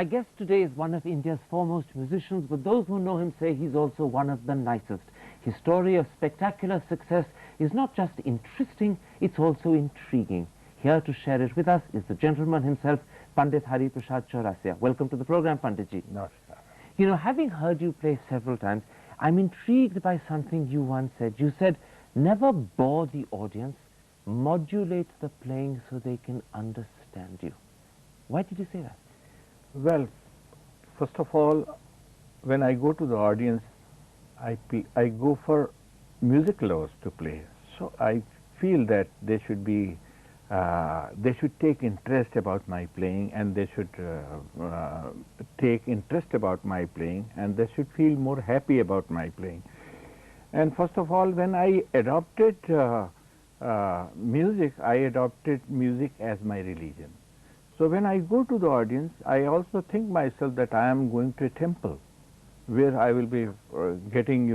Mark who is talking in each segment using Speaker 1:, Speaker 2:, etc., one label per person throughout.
Speaker 1: My guest today is one of India's foremost musicians, but those who know him say he's also one of the nicest. His story of spectacular success is not just interesting, it's also intriguing. Here to share it with us is the gentleman himself, Pandit Prasad Chaurasia. Welcome to the program, Panditji.
Speaker 2: Namaskar.
Speaker 1: You know, having heard you play several times, I'm intrigued by something you once said. You said, never bore the audience, modulate the playing so they can understand you. Why did you say that?
Speaker 2: Well, first of all, when I go to the audience, I go for music lovers to play. So I feel that they should take interest about my playing, and they should take interest about my playing, and they should feel more happy about my playing. And first of all, when I adopted music, I adopted music as my religion. So when I go to the audience, I also think myself that I am going to a temple where I will be getting,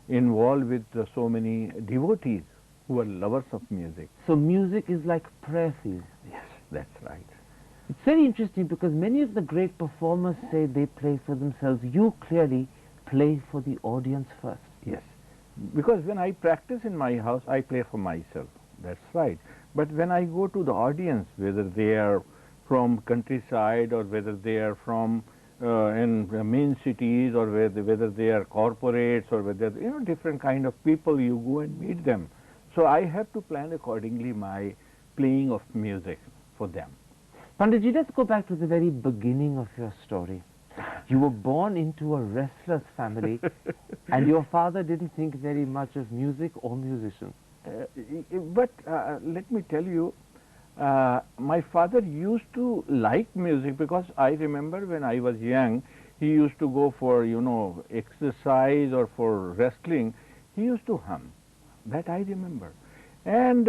Speaker 2: involved with so many devotees who are lovers of music.
Speaker 1: So music is like prayer for you.
Speaker 2: Yes, that's right.
Speaker 1: It's very interesting because many of the great performers say they play for themselves. You clearly play for the audience first.
Speaker 2: Yes, because when I practice in my house, I play for myself. That's right. But when I go to the audience, whether they are from countryside or whether they are from in main cities, or whether they are corporates, or whether, different kind of people, you go and meet them. So I have to plan accordingly my playing of music for them.
Speaker 1: Panditji, let's go back to the very beginning of your story. You were born into a restless family and your father didn't think very much of music or musicians.
Speaker 2: But let me tell you, my father used to like music, because I remember when I was young, he used to go for, exercise or for wrestling, he used to hum. That I remember. And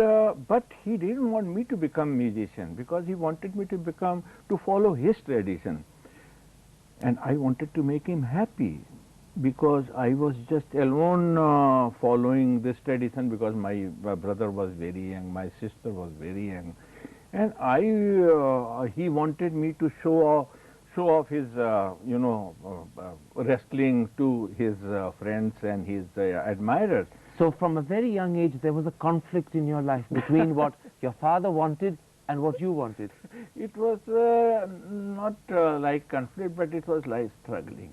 Speaker 2: but he didn't want me to become musician, because he wanted me to follow his tradition. And I wanted to make him happy, because I was just alone following this tradition, because my brother was very young, my sister was very young. And he wanted me to show off his, wrestling to his friends and his admirers.
Speaker 1: So from a very young age, there was a conflict in your life between what your father wanted and what you wanted.
Speaker 2: It was not like conflict, but it was like struggling.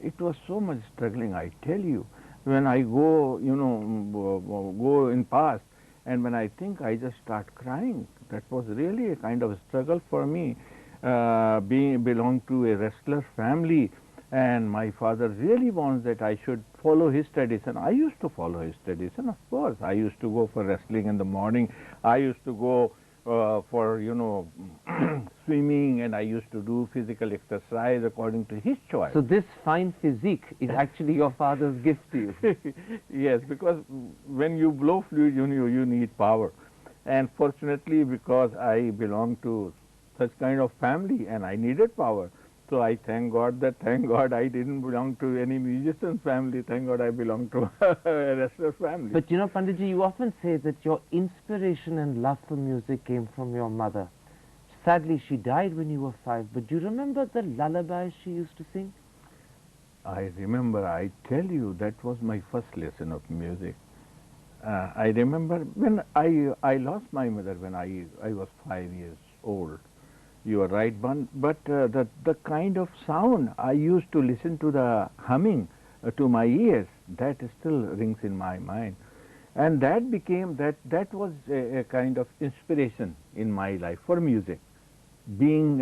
Speaker 2: It was so much struggling, I tell you. When I go, go in past, and when I think, I just start crying. That was really a kind of a struggle for me, belong to a wrestler family, and my father really wants that I should follow his tradition. I used to follow his tradition, of course. I used to go for wrestling in the morning. I used to go for, swimming, and I used to do physical exercise according to his choice.
Speaker 1: So this fine physique is actually your father's gift to you.
Speaker 2: Yes, because when you blow fluid, you need power. And fortunately, because I belong to such kind of family and I needed power, so I thank God I didn't belong to any musician's family. Thank God I belong to a wrestler family.
Speaker 1: But Panditji, you often say that your inspiration and love for music came from your mother. Sadly, she died when you were 5, but do you remember the lullabies she used to sing?
Speaker 2: I remember, I tell you, that was my first lesson of music. I remember when I lost my mother when I was 5 years old. You are right, but the kind of sound I used to listen to, the humming to my ears, that still rings in my mind. And that became, that was a kind of inspiration in my life for music. Being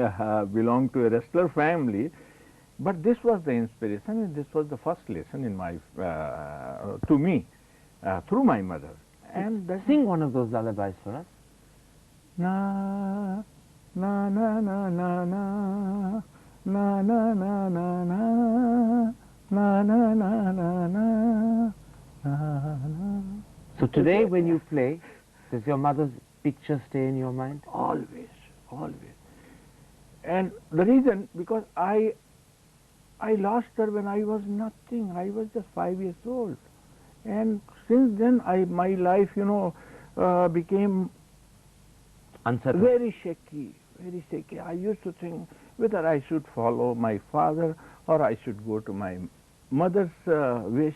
Speaker 2: belong to a wrestler family, but this was the inspiration, and this was the first lesson in my to me through my mother.
Speaker 1: And sing one of those lullabies for us.
Speaker 2: Na na na na na na na na na na na na na na na na.
Speaker 1: So today when you play, does your mother's picture stay in your mind?
Speaker 2: Always, always. And the reason, because I lost her when I was nothing. I was just 5 years old. And since then, my life, became
Speaker 1: unsettled.
Speaker 2: Very shaky, very shaky. I used to think whether I should follow my father or I should go to my mother's wish.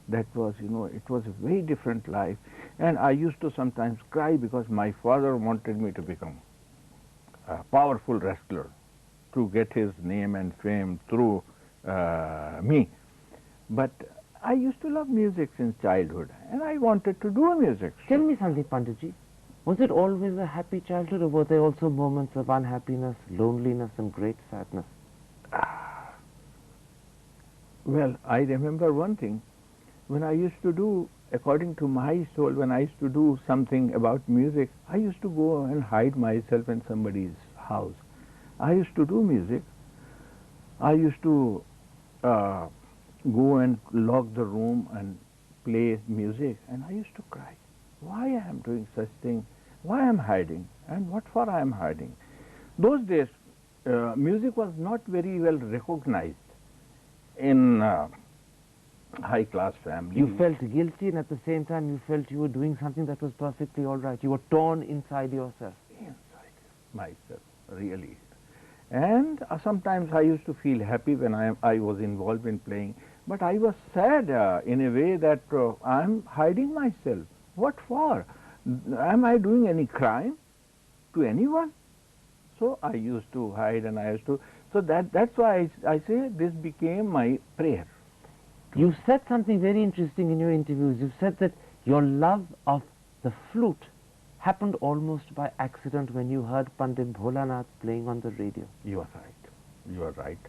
Speaker 2: That was, it was a very different life. And I used to sometimes cry because my father wanted me to become a powerful wrestler to get his name and fame through me. But I used to love music since childhood, and I wanted to do music.
Speaker 1: Tell me something, Panditji. Was it always a happy childhood, or were there also moments of unhappiness, loneliness, and great sadness?
Speaker 2: Well, I remember one thing. When I used to do, according to my soul, when I used to do something about music, I used to go and hide myself in somebody's house. I used to do music. I used to go and lock the room and play music, and I used to cry. Why I am doing such thing? Why I am hiding? And what for I am hiding? Those days, music was not very well recognized in high-class family.
Speaker 1: You felt guilty, and at the same time you felt you were doing something that was perfectly all right. You were torn inside yourself.
Speaker 2: Inside myself, really. And sometimes I used to feel happy when I was involved in playing, but I was sad in a way that I'm hiding myself. What for? Am I doing any crime to anyone? So I used to hide, and I used to. So that's why I say this became my prayer.
Speaker 1: You said something very interesting in your interviews. You said that your love of the flute happened almost by accident when you heard Pandit Bholanath playing on the radio.
Speaker 2: You are right. You are right.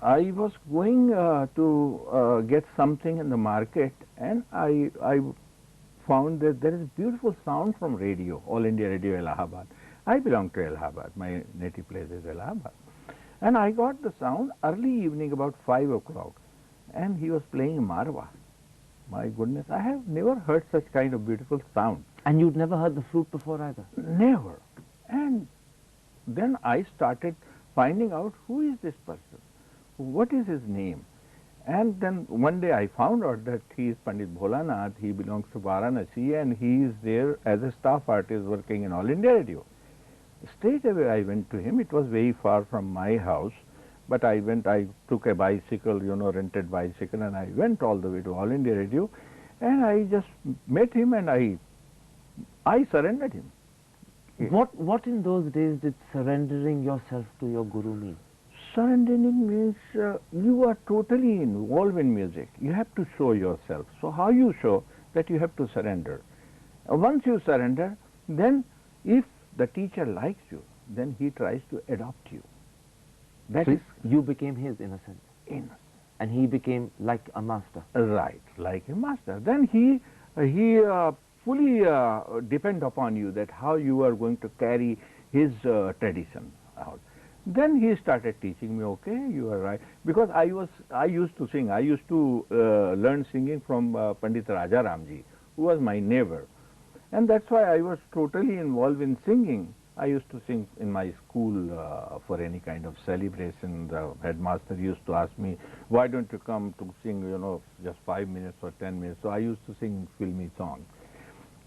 Speaker 2: I was going to get something in the market, and I found that there is a beautiful sound from radio, All India Radio Allahabad. I belong to Allahabad. My native place is Allahabad. And I got the sound early evening, about 5 o'clock, and he was playing Marwa. My goodness, I have never heard such kind of beautiful sound.
Speaker 1: And you'd never heard the flute before either?
Speaker 2: Never. And then I started finding out who is this person, what is his name. And then one day I found out that he is Pandit Bholanath, he belongs to Varanasi, and he is there as a staff artist working in All India Radio. Straight away I went to him. It was very far from my house, but I took a bicycle, rented bicycle, and I went all the way to All India Radio, and I just met him, and I surrendered him.
Speaker 1: What in those days did surrendering yourself to your guru mean?
Speaker 2: Surrendering means you are totally involved in music. You have to show yourself. So how you show that you have to surrender? Once you surrender, then if the teacher likes you, then he tries to adopt you. That is,
Speaker 1: you became his, in a sense.
Speaker 2: In a sense.
Speaker 1: And he became like a master.
Speaker 2: Right, like a master. Then he fully depend upon you, that how you are going to carry his tradition out. Then he started teaching me, okay, you are right. Because I used to sing. I used to learn singing from Pandit Raja Ramji, who was my neighbor. And that's why I was totally involved in singing. I used to sing in my school for any kind of celebration. The headmaster used to ask me, why don't you come to sing, just 5 minutes or 10 minutes. So I used to sing filmy songs.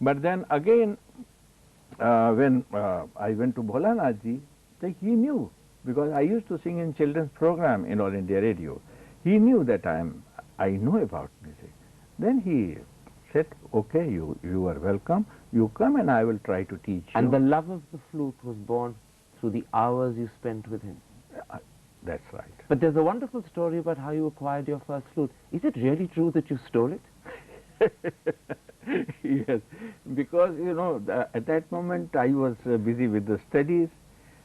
Speaker 2: But then again, when I went to Bholanathji, he knew, because I used to sing in children's program in All India Radio. He knew that I know about music. Then he said, okay, you are welcome. You come and I will try to teach you.
Speaker 1: And the love of the flute was born through the hours you spent with him.
Speaker 2: That's right.
Speaker 1: But there's a wonderful story about how you acquired your first flute. Is it really true that you stole it?
Speaker 2: Yes, because, at that moment I was busy with the studies.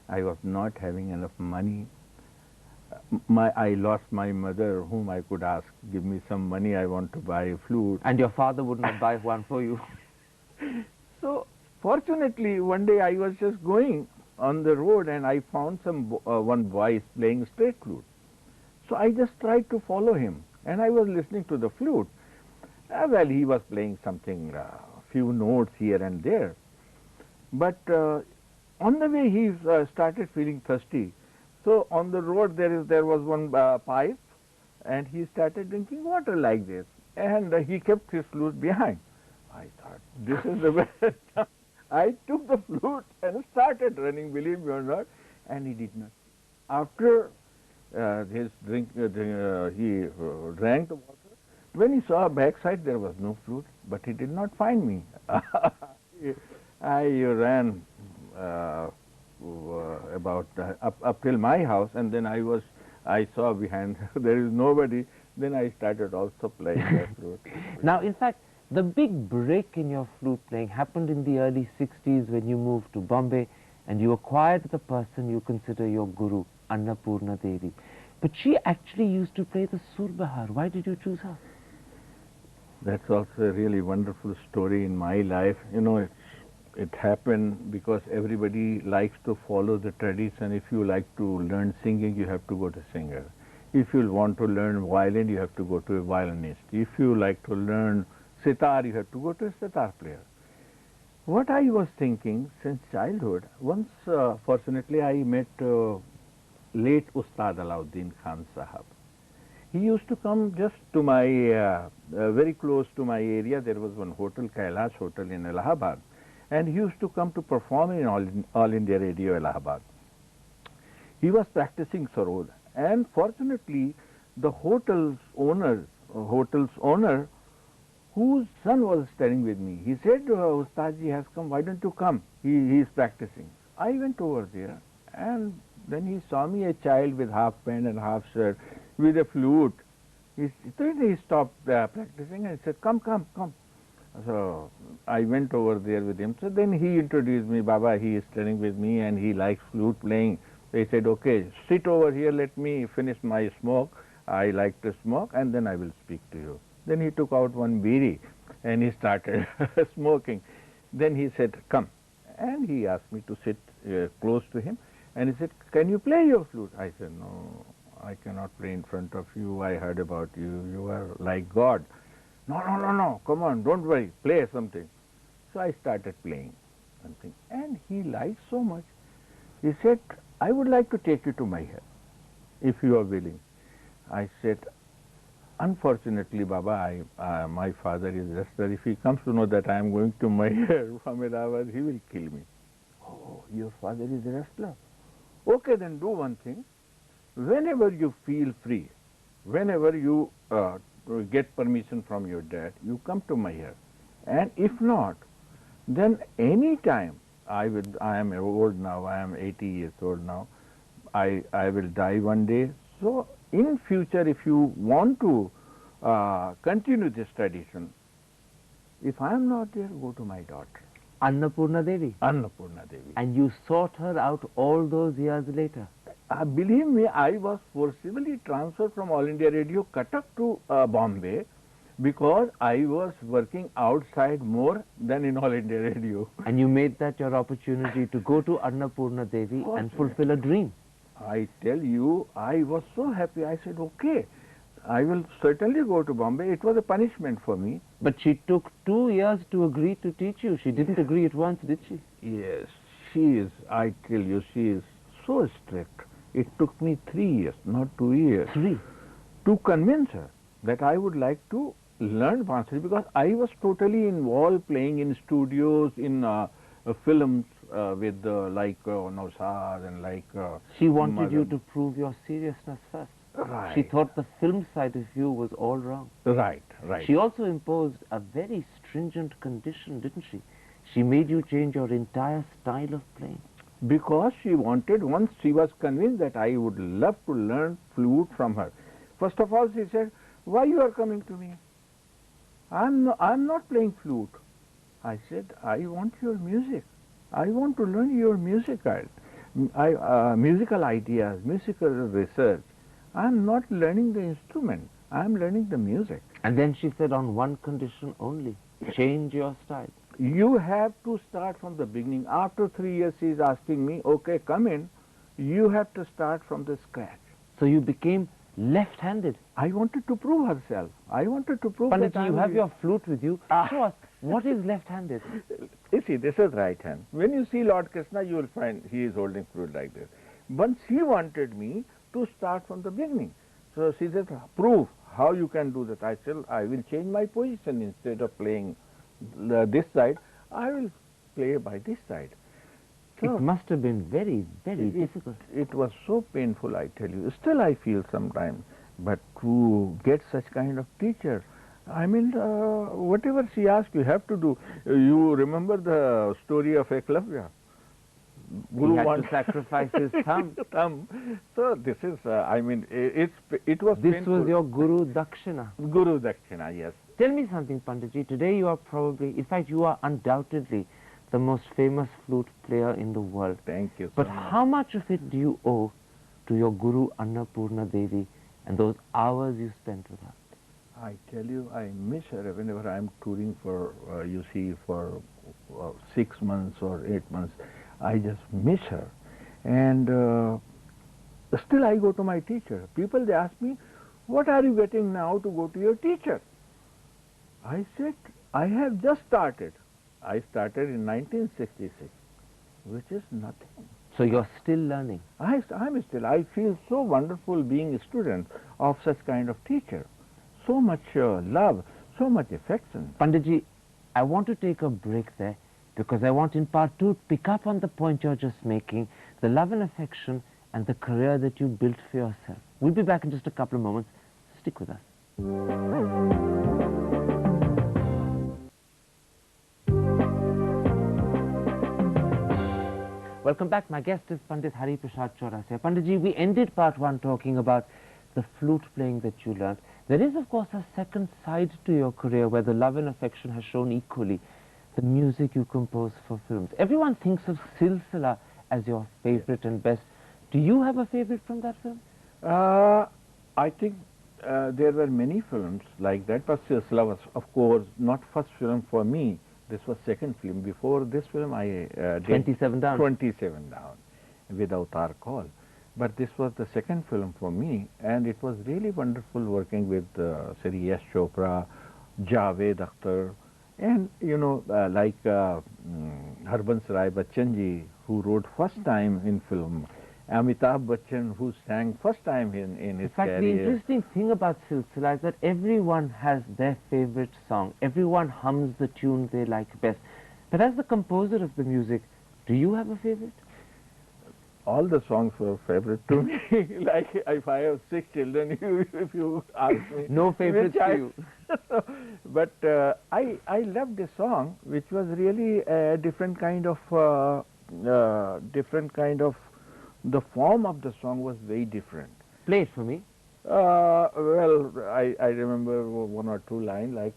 Speaker 2: I was not having enough money. I lost my mother, whom I could ask, give me some money, I want to buy a flute.
Speaker 1: And your father would not buy one for you.
Speaker 2: So, fortunately, one day I was just going on the road and I found one boy playing straight flute. So I just tried to follow him, and I was listening to the flute. Well, he was playing something, few notes here and there. But on the way he started feeling thirsty. So on the road there was one pipe, and he started drinking water like this, and he kept his flute behind. I thought, this is the best. I took the flute and started running, believe me or not, and he did not. After his drink, he drank the water. When he saw backside, there was no flute, but he did not find me. I ran about up till my house, and then I saw behind there is nobody. Then I started also playing the flute.
Speaker 1: Now, in fact, the big break in your flute playing happened in the early 60s when you moved to Bombay and you acquired the person you consider your guru, Annapurna Devi. But she actually used to play the Surbahar. Why did you choose her?
Speaker 2: That's also a really wonderful story in my life. You know, it happened because everybody likes to follow the tradition. If you like to learn singing, you have to go to singer. If you want to learn violin, you have to go to a violinist. If you like to learn sitar, you have to go to a sitar player. What I was thinking since childhood, once fortunately I met late Ustad Alauddin Khan Sahab. He used to come just to my, very close to my area. There was one hotel, Kailash Hotel in Allahabad, and he used to come to perform in All India Radio Allahabad. He was practicing sarod, and fortunately the hotel's owner, whose son was standing with me, he said, Ustadji has come, why don't you come? He is practicing. I went over there, and then he saw me, a child with half pant and half shirt, with a flute. He stopped practicing and said, come. So I went over there with him. So then he introduced me, Baba, he is standing with me and he likes flute playing. So he said, okay, sit over here, let me finish my smoke. I like to smoke and then I will speak to you. Then he took out one bidi and he started smoking. Then he said, come. And he asked me to sit close to him. And he said, can you play your flute? I said, no, I cannot play in front of you. I heard about you. You are like God. No, come on, don't worry, play something. So I started playing something. And he liked so much. He said, I would like to take you to my hair, if you are willing. I said, unfortunately, Baba, my father is wrestler. If he comes to know that I am going to my hair from Allahabad, he will kill me. Oh, your father is a wrestler? Okay, then do one thing. Whenever you feel free, whenever you get permission from your dad, you come to my hair. And if not, then any time, I am old now, I am 80 years old now, I will die one day. So in future, if you want to continue this tradition, if I am not there, go to my daughter.
Speaker 1: Annapurna Devi?
Speaker 2: Annapurna Devi.
Speaker 1: And you sought her out all those years later?
Speaker 2: Believe me, I was forcibly transferred from All India Radio, Cuttack to Bombay, because I was working outside more than in All India Radio.
Speaker 1: And you made that your opportunity to go to Annapurna Devi and fulfill a dream.
Speaker 2: I tell you, I was so happy. I said, okay, I will certainly go to Bombay. It was a punishment for me.
Speaker 1: But she took 2 years to agree to teach you. She didn't agree at once, did she?
Speaker 2: Yes, she is, I tell you, she is so strict. It took me 3 years, not 2 years.
Speaker 1: 3?
Speaker 2: To convince her that I would like to learn Bansuri, because I was totally involved playing in studios, in films with like Nausad and like...
Speaker 1: She wanted you to prove your seriousness first.
Speaker 2: Right.
Speaker 1: She thought the film side of you was all wrong.
Speaker 2: Right.
Speaker 1: She also imposed a very stringent condition, didn't she? She made you change your entire style of playing.
Speaker 2: Because she wanted, once she was convinced that I would love to learn flute from her. First of all, she said, why you are coming to me? I'm not playing flute. I said, I want your music. I want to learn your musical ideas, musical research. I'm not learning the instrument. I'm learning the music.
Speaker 1: And then she said, on one condition only, change your style.
Speaker 2: You have to start from the beginning. After 3 years, she is asking me, okay, come in. You have to start from the scratch.
Speaker 1: So you became left-handed.
Speaker 2: I wanted to prove herself. I wanted to prove that
Speaker 1: Panditji, you have your flute with you. Show us, what is left-handed?
Speaker 2: You see, this is right hand. When you see Lord Krishna, you will find he is holding flute like this. But she wanted me to start from the beginning. So she said, prove how you can do that. I said, I will change my position. Instead of playing this side, I will play by this side. So
Speaker 1: it must have been very, very difficult.
Speaker 2: It was so painful, I tell you. Still I feel sometimes. But to get such kind of teacher, I mean, whatever she asks, you have to do. You remember the story of Eklavya?
Speaker 1: He had to sacrifice his thumb.
Speaker 2: So this is, I mean, it was
Speaker 1: This
Speaker 2: painful.
Speaker 1: was your Guru Dakshina.
Speaker 2: Guru Dakshina, yes.
Speaker 1: Tell me something, Panditji. Today you are probably, in fact, you are undoubtedly the most famous flute player in the world.
Speaker 2: Thank you so
Speaker 1: But
Speaker 2: much.
Speaker 1: how much of it do you owe to your Guru Annapurna Devi and those hours you spent with her?
Speaker 2: I tell you, I miss her whenever I am touring for, you see, for 6 months or 8 months. I just miss her. And still I go to my teacher. People, they ask me, what are you getting now to go to your teacher? I said, I have just started. I started in 1966, which is nothing.
Speaker 1: So you're still learning.
Speaker 2: I feel so wonderful being a student of such kind of teacher. So much love, so much affection.
Speaker 1: Panditji, I want to take a break there because I want in part 2 to pick up on the point you're just making, the love and affection and the career that you built for yourself. We'll be back in just a couple of moments. Stick with us. Welcome back. My guest is Pandit Hari Prasad Chaurasia. Panditji, we ended part 1 talking about the flute playing that you learned. There is, of course, a second side to your career where the love and affection has shown equally, the music you compose for films. Everyone thinks of Silsila as your favorite and best. Do you have a favorite from that film?
Speaker 2: I think there were many films like that, but Silsila was, of course, not first film for me. This was second film. Before this film, I did
Speaker 1: 27 Down.
Speaker 2: 27 Down, without our call. But this was the second film for me, and it was really wonderful working with Sri S. Chopra, Javed Akhtar, and you know, like Harbans Rai Bachchan ji, who wrote first time in film, Amitabh Bachchan, who sang first time in his
Speaker 1: In fact,
Speaker 2: career.
Speaker 1: the interesting thing about Silsila is that everyone has their favorite song. Everyone hums the tune they like best. But as the composer of the music, do you have a favorite?
Speaker 2: All the songs were favorite to me. Like if I have 6 children, if you ask me.
Speaker 1: No favorites to you.
Speaker 2: But I loved the song, which was really a different kind of, the form of the song was very different.
Speaker 1: Play it for me.
Speaker 2: Well, I remember 1 or 2 lines like,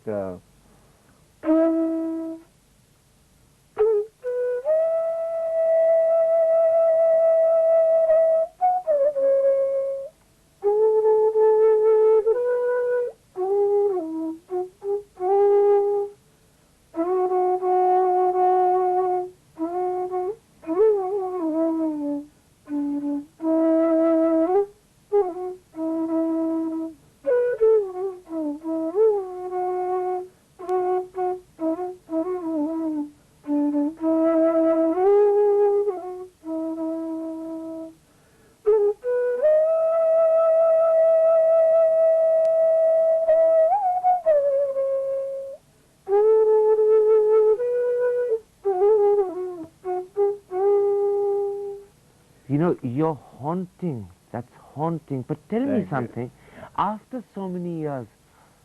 Speaker 1: You know, you're haunting. That's haunting. But tell me
Speaker 2: Thank you.
Speaker 1: something. After so many years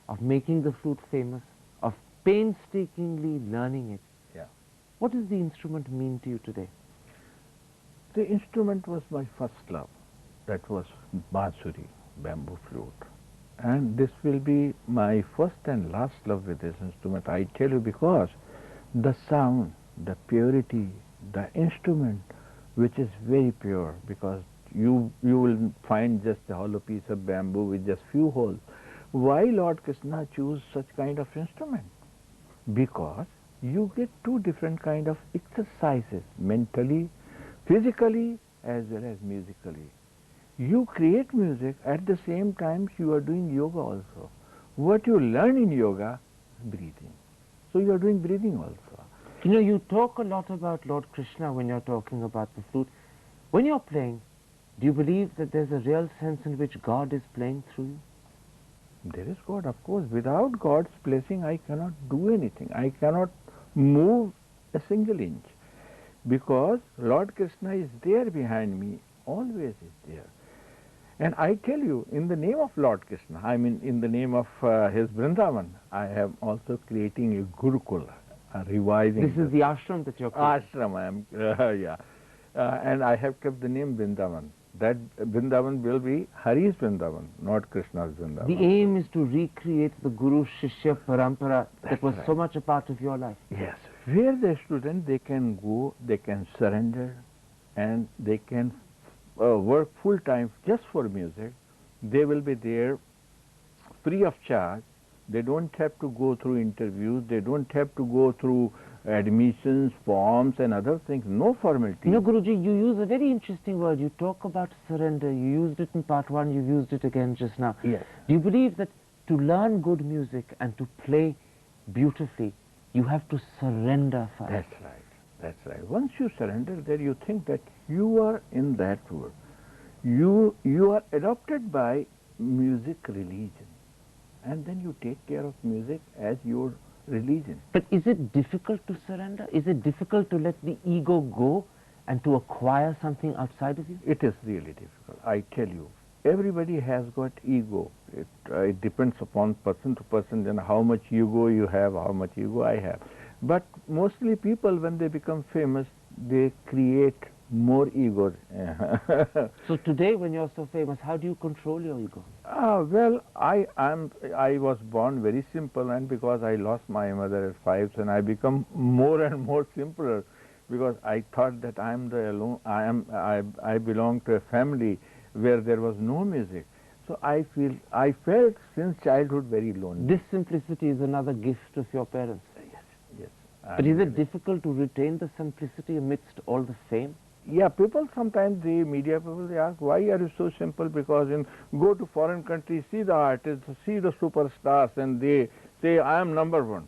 Speaker 1: of making the flute famous, of painstakingly learning it,
Speaker 2: yeah.
Speaker 1: what does the instrument mean to you today?
Speaker 2: The instrument was my first love. That was bansuri, bamboo flute. And this will be my first and last love with this instrument. I tell you, because the sound, the purity, the instrument, which is very pure, because you will find just a hollow piece of bamboo with just few holes. Why Lord Krishna choose such kind of instrument? Because you get 2 different kind of exercises, mentally, physically, as well as musically. You create music, at the same time you are doing yoga also. What you learn in yoga, breathing. So you are doing breathing also.
Speaker 1: You know, you talk a lot about Lord Krishna when you're talking about the flute. When you're playing, do you believe that there's a real sense in which God is playing through you?
Speaker 2: There is God, of course. Without God's blessing, I cannot do anything. I cannot move a single inch. because Lord Krishna is there behind me, always is there. And I tell you, in the name of Lord Krishna, I mean in the name of his Vrindavan, I am also creating a Gurukula, reviving.
Speaker 1: This is the ashram that you're creating.
Speaker 2: Ashram, I am, yeah. And I have kept the name Vrindavan. That Vrindavan will be Hari's Vrindavan, not Krishna's Vrindavan.
Speaker 1: The aim is to recreate the Guru Shishya Parampara that was
Speaker 2: right.
Speaker 1: so much a part of your life.
Speaker 2: Yes, where the student, they can go, they can surrender, and they can work full time just for music. They will be there free of charge. They don't have to go through interviews. They don't have to go through admissions, forms and other things. No formality.
Speaker 1: You know, Guruji, you use a very interesting word. You talk about surrender. You used it in part one. You used it again just now.
Speaker 2: Yes.
Speaker 1: Do you believe that to learn good music and to play beautifully, you have to surrender first?
Speaker 2: That's right. That's right. Once you surrender, then you think that you are in that world. You are adopted by music religion, and then you take care of music as your religion.
Speaker 1: But is it difficult to surrender? Is it difficult to let the ego go and to acquire something outside of you?
Speaker 2: It is really difficult. I tell you, everybody has got ego. It depends upon person to person, and how much ego you have, how much ego I have. But mostly people, when they become famous, they create more egos.
Speaker 1: So today, when you're so famous, how do you control your ego?
Speaker 2: Well, I was born very simple, and because I lost my mother at 5, and I become more and more simpler, because I thought that I belong to a family where there was no music. So I felt since childhood very lonely.
Speaker 1: This simplicity is another gift of your parents.
Speaker 2: Yes.
Speaker 1: But is it difficult to retain the simplicity amidst all the fame?
Speaker 2: Yeah, people sometimes, the media people, they ask, why are you so simple? Because go to foreign countries, see the artists, see the superstars, and they say, I am number one.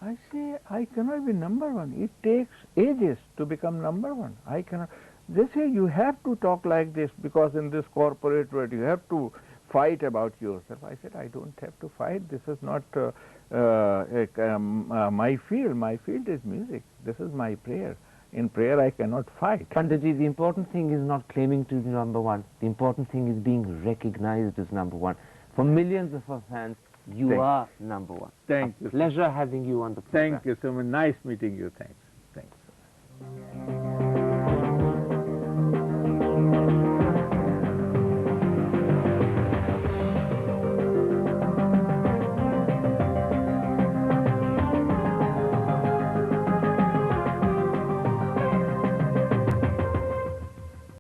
Speaker 2: I say, I cannot be number one. It takes ages to become number one. I cannot. They say, you have to talk like this, because in this corporate world, you have to fight about yourself. I said, I don't have to fight. This is not my field. My field is music. This is my prayer. In prayer, I cannot fight.
Speaker 1: Panditji, the important thing is not claiming to be number one. The important thing is being recognized as number one. For millions of our fans, you are number one.
Speaker 2: Thank you.
Speaker 1: Pleasure having you on the program.
Speaker 2: Thank you so much. Nice meeting you. Thanks. Thanks.